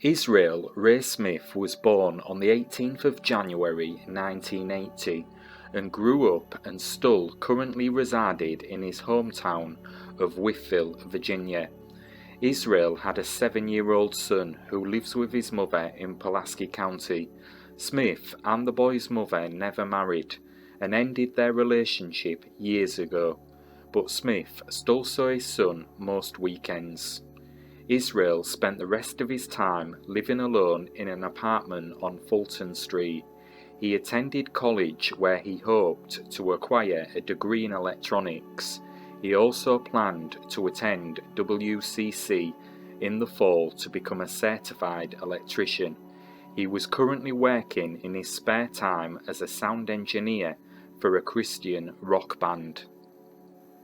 Israel Ray Smith was born on the 18th of January 1980 and grew up and still currently resided in his hometown of Wytheville, Virginia. Israel had a 7-year-old son who lives with his mother in Pulaski County. Smith and the boy's mother never married and ended their relationship years ago, but Smith still saw his son most weekends. Israel spent the rest of his time living alone in an apartment on Fulton Street. He attended college where he hoped to acquire a degree in electronics. He also planned to attend WCC in the fall to become a certified electrician. He was currently working in his spare time as a sound engineer for a Christian rock band.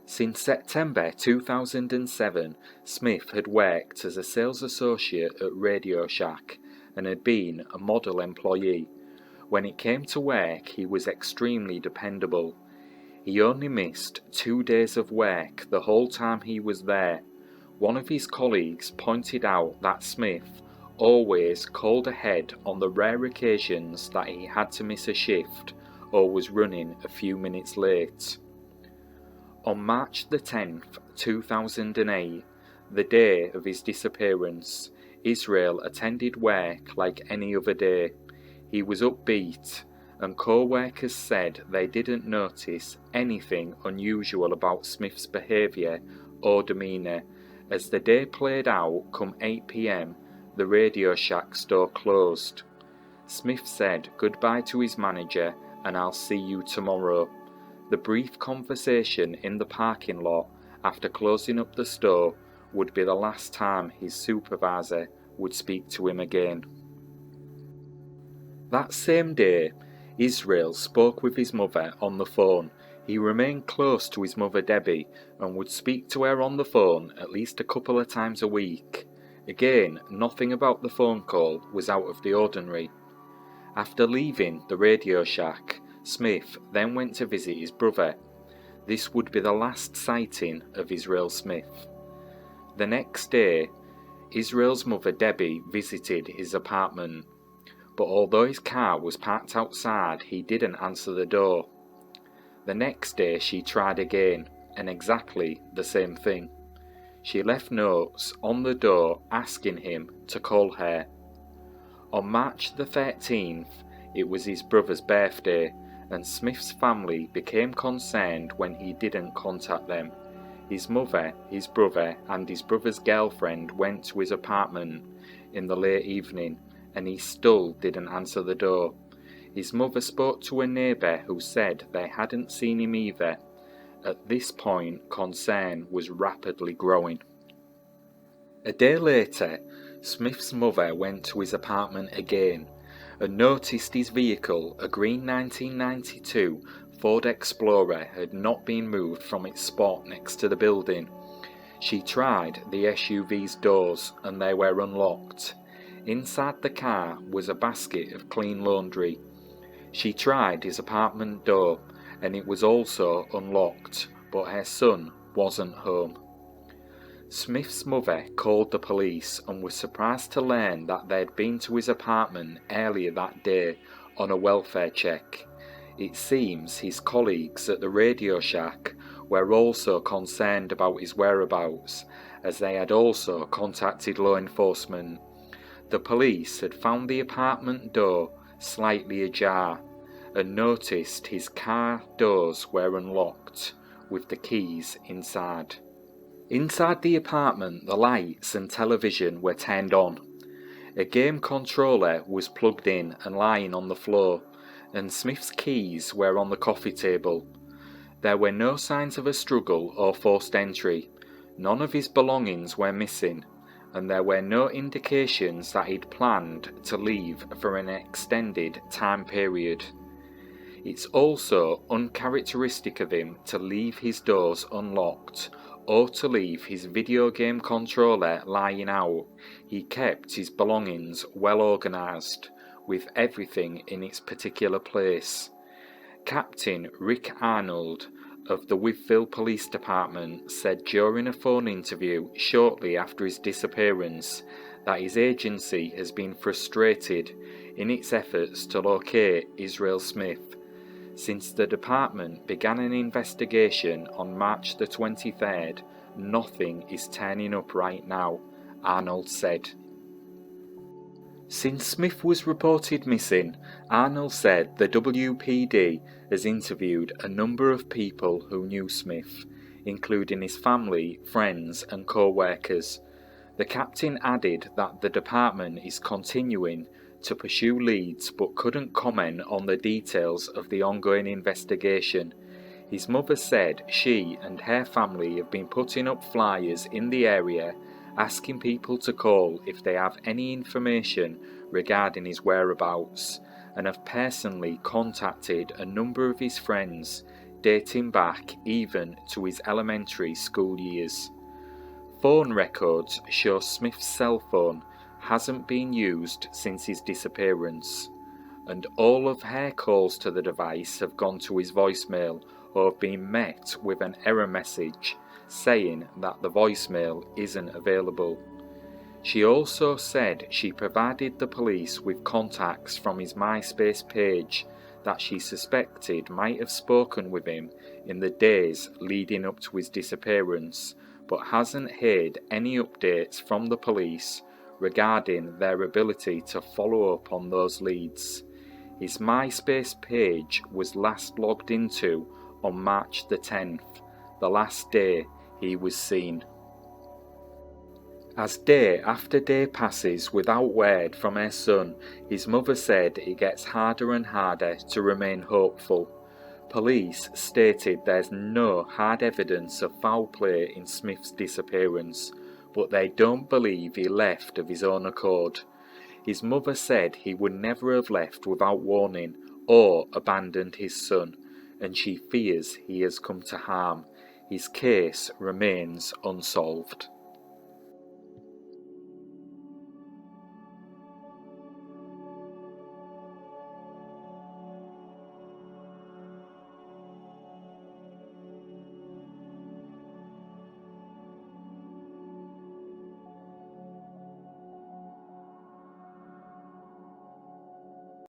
Since September 2007, Smith had worked as a sales associate at Radio Shack and had been a model employee. When it came to work, he was extremely dependable. He only missed 2 days of work the whole time he was there. One of his colleagues pointed out that Smith always called ahead on the rare occasions that he had to miss a shift or was running a few minutes late. On March the 10th, 2008, the day of his disappearance, Israel attended work like any other day. He was upbeat, and co-workers said they didn't notice anything unusual about Smith's behaviour or demeanour. As the day played out, come 8 p.m, the Radio Shack store closed. Smith said goodbye to his manager and "I'll see you tomorrow." The brief conversation in the parking lot after closing up the store would be the last time his supervisor would speak to him again. That same day, Israel spoke with his mother on the phone. He remained close to his mother Debbie and would speak to her on the phone at least a couple of times a week. Again, nothing about the phone call was out of the ordinary. After leaving the Radio Shack, Smith then went to visit his brother. This would be the last sighting of Israel Smith. The next day, Israel's mother Debbie visited his apartment, but although his car was parked outside, he didn't answer the door. The next day she tried again, and exactly the same thing. She left notes on the door asking him to call her. On March the 13th, it was his brother's birthday, and Smith's family became concerned when he didn't contact them. His mother, his brother, and his brother's girlfriend went to his apartment in the late evening, and he still didn't answer the door. His mother spoke to a neighbour who said they hadn't seen him either. At this point, concern was rapidly growing. A day later, Smith's mother went to his apartment again and noticed his vehicle, a green 1992 Ford Explorer, had not been moved from its spot next to the building. She tried the SUV's doors and they were unlocked. Inside the car was a basket of clean laundry. She tried his apartment door and it was also unlocked, but her son wasn't home. Smith's mother called the police and was surprised to learn that they'd been to his apartment earlier that day on a welfare check. It seems his colleagues at the Radio Shack were also concerned about his whereabouts, as they had also contacted law enforcement. The police had found the apartment door slightly ajar and noticed his car doors were unlocked with the keys inside. Inside the apartment, the lights and television were turned on. A game controller was plugged in and lying on the floor, and Smith's keys were on the coffee table. There were no signs of a struggle or forced entry. None of his belongings were missing, and there were no indications that he'd planned to leave for an extended time period. It's also uncharacteristic of him to leave his doors unlocked or to leave his video game controller lying out. He kept his belongings well organised, with everything in its particular place. Captain Rick Arnold of the Wytheville Police Department said during a phone interview shortly after his disappearance that his agency has been frustrated in its efforts to locate Israel Smith. Since the department began an investigation on March the 23rd, nothing is turning up right now, Arnold said. Since Smith was reported missing, Arnold said the WPD has interviewed a number of people who knew Smith, including his family, friends and co-workers. The captain added that the department is continuing to pursue leads but couldn't comment on the details of the ongoing investigation. His mother said she and her family have been putting up flyers in the area asking people to call if they have any information regarding his whereabouts, and have personally contacted a number of his friends, dating back even to his elementary school years. Phone records show Smith's cell phone hasn't been used since his disappearance, and all of her calls to the device have gone to his voicemail or have been met with an error message saying that the voicemail isn't available. She also said she provided the police with contacts from his MySpace page that she suspected might have spoken with him in the days leading up to his disappearance, but hasn't heard any updates from the police regarding their ability to follow up on those leads. His MySpace page was last logged into on March the 10th, the last day he was seen. As day after day passes without word from her son, his mother said it gets harder and harder to remain hopeful. Police stated there's no hard evidence of foul play in Smith's disappearance, but they don't believe he left of his own accord. His mother said he would never have left without warning or abandoned his son, and she fears he has come to harm. His case remains unsolved.